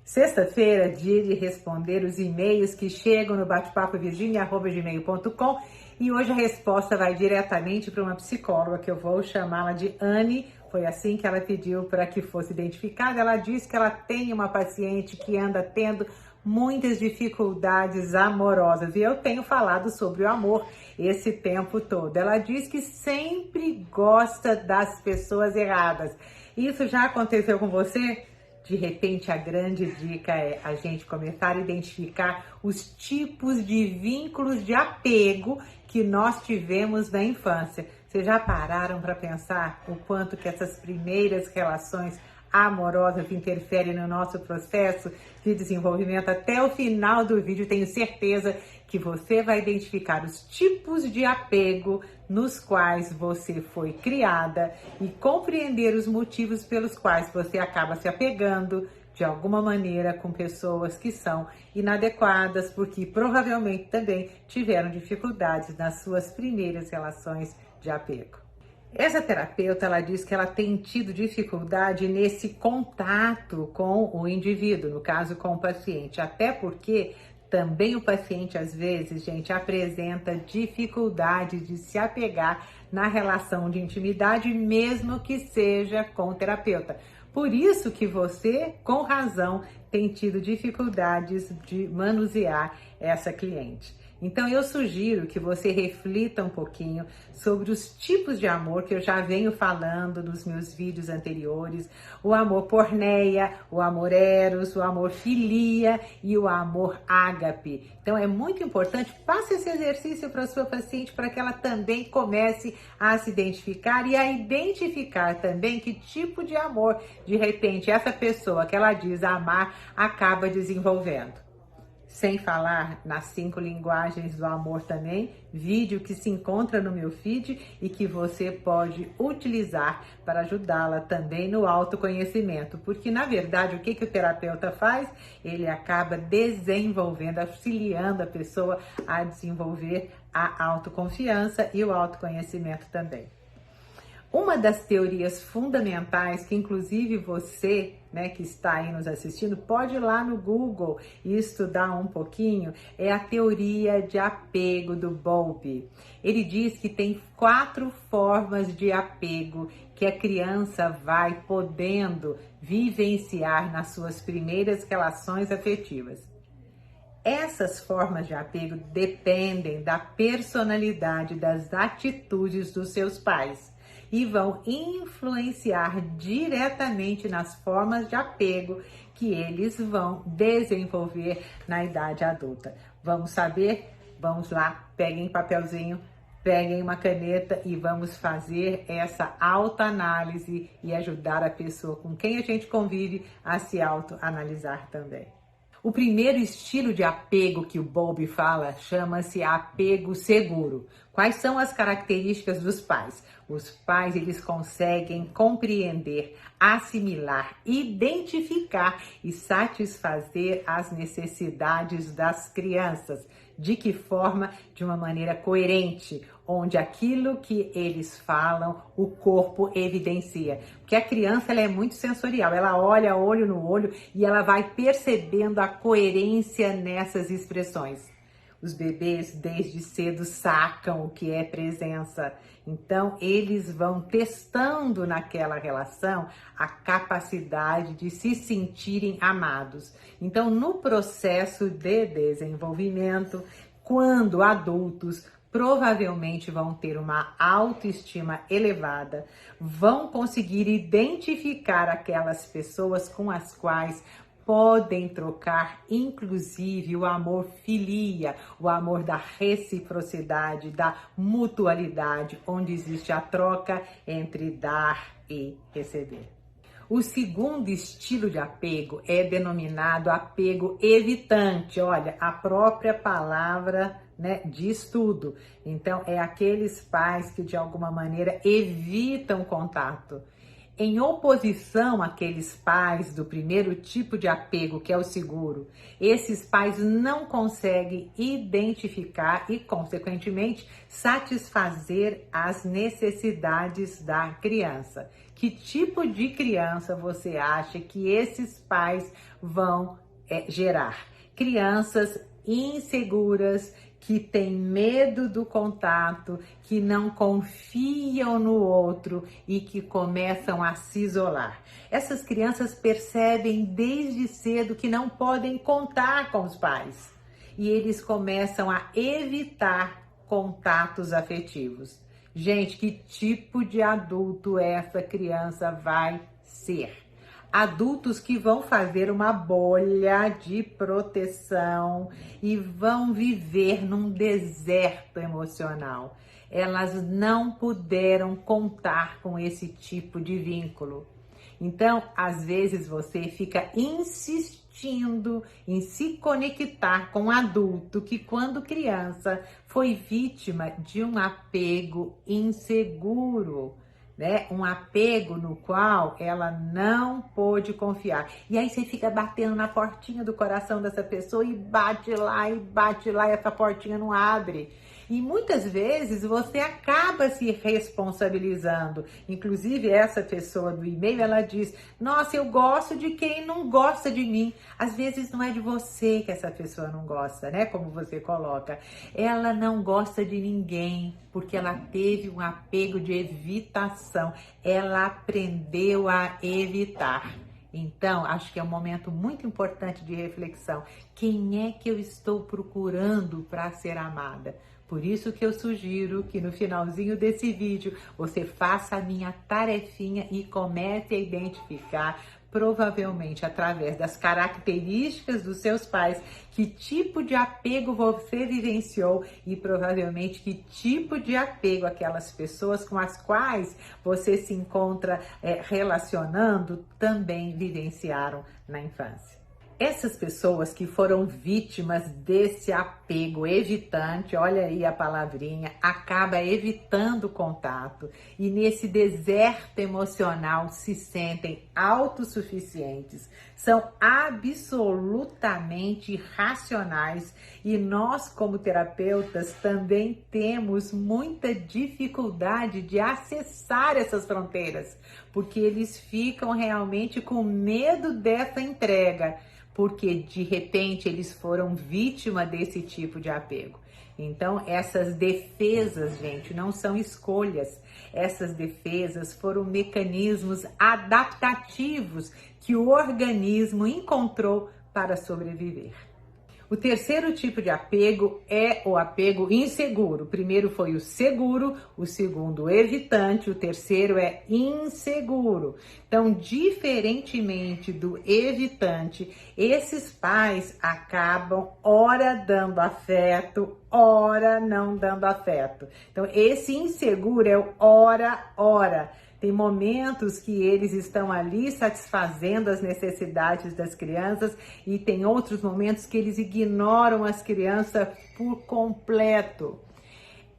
Sexta-feira, dia de responder os e-mails que chegam no bate-papo.virginia@gmail.com, e hoje a resposta vai diretamente para uma psicóloga que eu vou chamá-la de Anne. Foi assim que ela pediu para que fosse identificada. Ela diz que ela tem uma paciente que anda tendo muitas dificuldades amorosas, e eu tenho falado sobre o amor esse tempo todo. Ela diz que sempre gosta das pessoas erradas. Isso já aconteceu com você? De repente, a grande dica é a gente começar a identificar os tipos de vínculos de apego que nós tivemos na infância. Vocês já pararam para pensar o quanto que essas primeiras relações amorosas interferem no nosso processo de desenvolvimento? Até o final do vídeo, tenho certeza que você vai identificar os tipos de apego nos quais você foi criada e compreender os motivos pelos quais você acaba se apegando de alguma maneira com pessoas que são inadequadas, porque provavelmente também tiveram dificuldades nas suas primeiras relações de apego. Essa terapeuta, ela diz que ela tem tido dificuldade nesse contato com o indivíduo, no caso com o paciente, até porque também o paciente, às vezes, gente, apresenta dificuldade de se apegar na relação de intimidade, mesmo que seja com o terapeuta. Por isso que você, com razão, tem tido dificuldades de manusear essa cliente. Então eu sugiro que você reflita um pouquinho sobre os tipos de amor que eu já venho falando nos meus vídeos anteriores: o amor porneia, o amor eros, o amor filia e o amor ágape. Então é muito importante, passe esse exercício para a sua paciente para que ela também comece a se identificar e a identificar também que tipo de amor, de repente, essa pessoa que ela diz amar acaba desenvolvendo. Sem falar nas 5 linguagens do amor também, vídeo que se encontra no meu feed e que você pode utilizar para ajudá-la também no autoconhecimento. Porque, na verdade, o que o terapeuta faz? Ele acaba desenvolvendo, auxiliando a pessoa a desenvolver a autoconfiança e o autoconhecimento também. Uma das teorias fundamentais que inclusive você, que está aí nos assistindo, pode ir lá no Google e estudar um pouquinho, é a teoria de apego do Bowlby. Ele diz que tem 4 formas de apego que a criança vai podendo vivenciar nas suas primeiras relações afetivas. Essas formas de apego dependem da personalidade, das atitudes dos seus pais e vão influenciar diretamente nas formas de apego que eles vão desenvolver na idade adulta. Vamos saber? Vamos lá, peguem papelzinho, peguem uma caneta e vamos fazer essa autoanálise e ajudar a pessoa com quem a gente convive a se autoanalisar também. O primeiro estilo de apego que o Bowlby fala chama-se apego seguro. Quais são as características dos pais? Os pais, eles conseguem compreender, assimilar, identificar e satisfazer as necessidades das crianças. De que forma? De uma maneira coerente, onde aquilo que eles falam, o corpo evidencia. Porque a criança, ela é muito sensorial, ela olha olho no olho e ela vai percebendo a coerência nessas expressões. Os bebês, desde cedo, sacam o que é presença. Então, eles vão testando naquela relação a capacidade de se sentirem amados. Então, no processo de desenvolvimento, quando adultos provavelmente vão ter uma autoestima elevada, vão conseguir identificar aquelas pessoas com as quais podem trocar, inclusive, o amor filia, o amor da reciprocidade, da mutualidade, onde existe a troca entre dar e receber. O segundo estilo de apego é denominado apego evitante. Olha, a própria palavra, diz tudo. Então, é aqueles pais que de alguma maneira evitam contato. em oposição àqueles pais do primeiro tipo de apego, que é o seguro. Esses pais não conseguem identificar e, consequentemente, satisfazer as necessidades da criança. Que tipo de criança você acha que esses pais vão gerar? Crianças inseguras, que têm medo do contato, que não confiam no outro e que começam a se isolar. Essas crianças percebem desde cedo que não podem contar com os pais e eles começam a evitar contatos afetivos. Gente, que tipo de adulto essa criança vai ser? Adultos que vão fazer uma bolha de proteção e vão viver num deserto emocional. Elas não puderam contar com esse tipo de vínculo. Então, às vezes você fica insistindo em se conectar com um adulto que, quando criança, foi vítima de um apego inseguro, né? Um apego no qual ela não pôde confiar. E aí você fica batendo na portinha do coração dessa pessoa e bate lá e essa portinha não abre. E muitas vezes você acaba se responsabilizando. Inclusive, essa pessoa do e-mail, ela diz: nossa, eu gosto de quem não gosta de mim. Às vezes não é de você que essa pessoa não gosta, né? Como você coloca. Ela não gosta de ninguém, porque ela teve um apego de evitação. Ela aprendeu a evitar. Então, acho que é um momento muito importante de reflexão. Quem é que eu estou procurando para ser amada? Por isso que eu sugiro que no finalzinho desse vídeo você faça a minha tarefinha e comece a identificar, provavelmente através das características dos seus pais, que tipo de apego você vivenciou e provavelmente que tipo de apego aquelas pessoas com as quais você se encontra relacionando também vivenciaram na infância. Essas pessoas que foram vítimas desse apego evitante, olha aí a palavrinha, acaba evitando contato e nesse deserto emocional se sentem autossuficientes, são absolutamente racionais e nós, como terapeutas, também temos muita dificuldade de acessar essas fronteiras, porque eles ficam realmente com medo dessa entrega, porque de repente eles foram vítima desse tipo de apego. Então, essas defesas, gente, não são escolhas. Essas defesas foram mecanismos adaptativos que o organismo encontrou para sobreviver. O terceiro tipo de apego é o apego inseguro. O primeiro foi o seguro, o segundo o evitante, o terceiro é inseguro. Então, diferentemente do evitante, esses pais acabam ora dando afeto, ora não dando afeto. Então, esse inseguro é o ora. Tem momentos que eles estão ali satisfazendo as necessidades das crianças e tem outros momentos que eles ignoram as crianças por completo.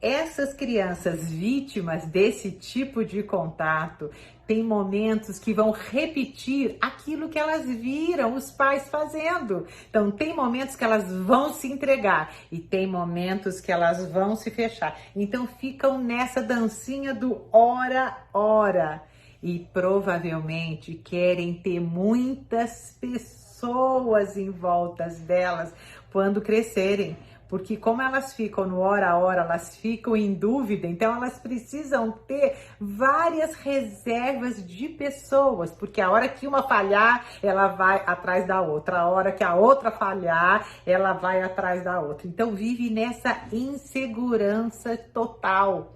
Essas crianças vítimas desse tipo de contato tem momentos que vão repetir aquilo que elas viram os pais fazendo. Então, tem momentos que elas vão se entregar e tem momentos que elas vão se fechar. Então, ficam nessa dancinha do ora e provavelmente querem ter muitas pessoas em volta delas quando crescerem. Porque como elas ficam no hora, elas ficam em dúvida, então elas precisam ter várias reservas de pessoas, porque a hora que uma falhar, ela vai atrás da outra, a hora que a outra falhar, ela vai atrás da outra. Então vive nessa insegurança total.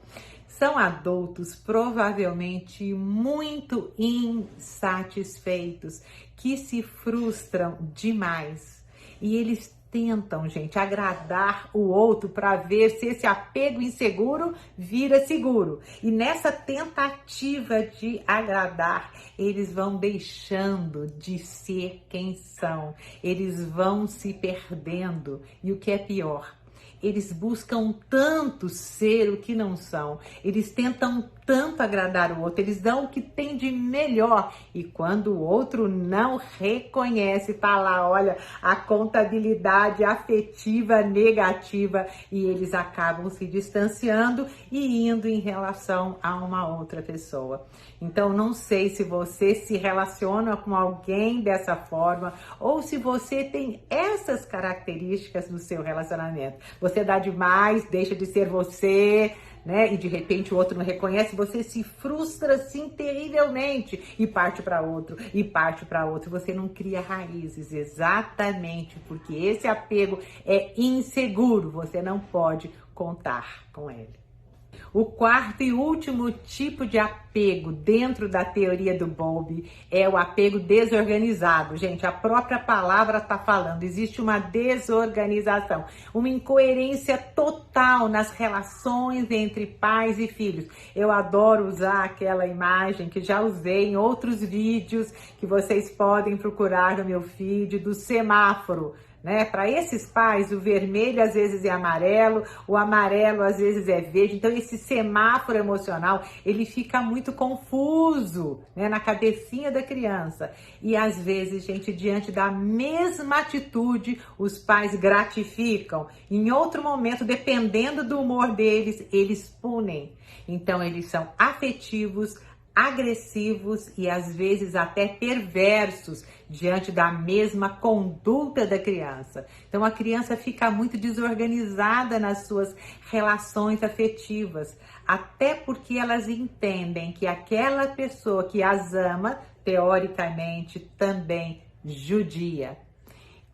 São adultos provavelmente muito insatisfeitos, que se frustram demais e eles tentam, gente, agradar o outro para ver se esse apego inseguro vira seguro. E nessa tentativa de agradar, eles vão deixando de ser quem são. Eles vão se perdendo. E o que é pior, eles buscam tanto ser o que não são. Eles tentam tanto agradar o outro, eles dão o que tem de melhor. E quando o outro não reconhece, tá lá, olha, a contabilidade afetiva negativa, e eles acabam se distanciando e indo em relação a uma outra pessoa. Então, não sei se você se relaciona com alguém dessa forma ou se você tem essas características no seu relacionamento. Você dá demais, deixa de ser você, né? E de repente o outro não reconhece, você se frustra assim terrivelmente e parte para outro, e parte para outro. Você não cria raízes, exatamente porque esse apego é inseguro, você não pode contar com ele. O quarto e último tipo de apego dentro da teoria do Bowlby é o apego desorganizado. Gente, a própria palavra está falando, existe uma desorganização, uma incoerência total nas relações entre pais e filhos. Eu adoro usar aquela imagem que já usei em outros vídeos que vocês podem procurar no meu feed, do semáforo. Né? Para esses pais, o vermelho às vezes é amarelo, o amarelo às vezes é verde. Então esse semáforo emocional, ele fica muito confuso, né, na cabecinha da criança. E às vezes, gente, diante da mesma atitude, os pais gratificam. Em outro momento, dependendo do humor deles, eles punem. Então eles são afetivos, agressivos e às vezes até perversos diante da mesma conduta da criança. Então a criança fica muito desorganizada nas suas relações afetivas, até porque elas entendem que aquela pessoa que as ama, teoricamente, também judia.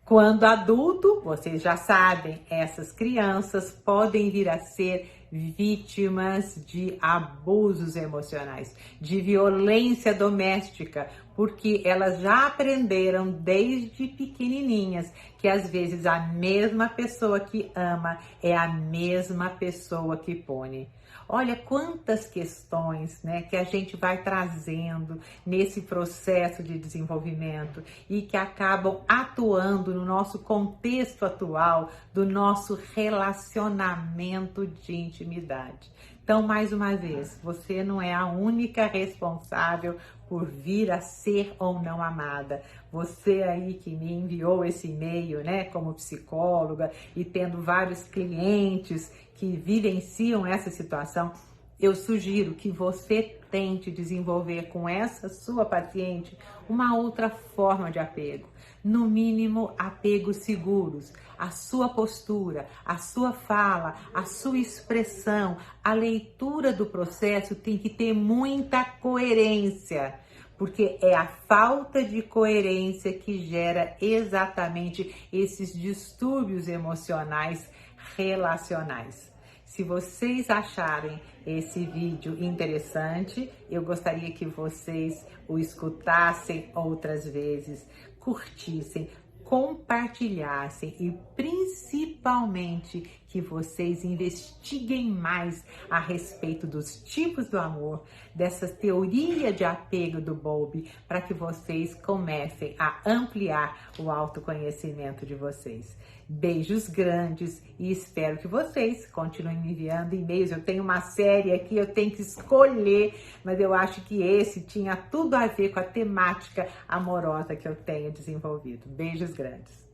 Quando adulto, vocês já sabem, essas crianças podem vir a ser vítimas de abusos emocionais, de violência doméstica, porque elas já aprenderam desde pequenininhas que às vezes a mesma pessoa que ama é a mesma pessoa que pune. Olha quantas questões, né, que a gente vai trazendo nesse processo de desenvolvimento e que acabam atuando no nosso contexto atual do nosso relacionamento de intimidade. Então, mais uma vez, você não é a única responsável por vir a ser ou não amada. Você aí que me enviou esse e-mail, né, como psicóloga e tendo vários clientes que vivenciam essa situação, eu sugiro que você tente desenvolver com essa sua paciente uma outra forma de apego. No mínimo, apegos seguros. A sua postura, a sua fala, a sua expressão, a leitura do processo tem que ter muita coerência, porque é a falta de coerência que gera exatamente esses distúrbios emocionais relacionais. Se vocês acharem esse vídeo interessante, eu gostaria que vocês o escutassem outras vezes, curtissem, compartilhassem e principalmente que vocês investiguem mais a respeito dos tipos do amor, dessa teoria de apego do Bowlby, para que vocês comecem a ampliar o autoconhecimento de vocês. Beijos grandes e espero que vocês continuem me enviando e-mails. Eu tenho uma série aqui, eu tenho que escolher, mas eu acho que esse tinha tudo a ver com a temática amorosa que eu tenho desenvolvido. Beijos grandes.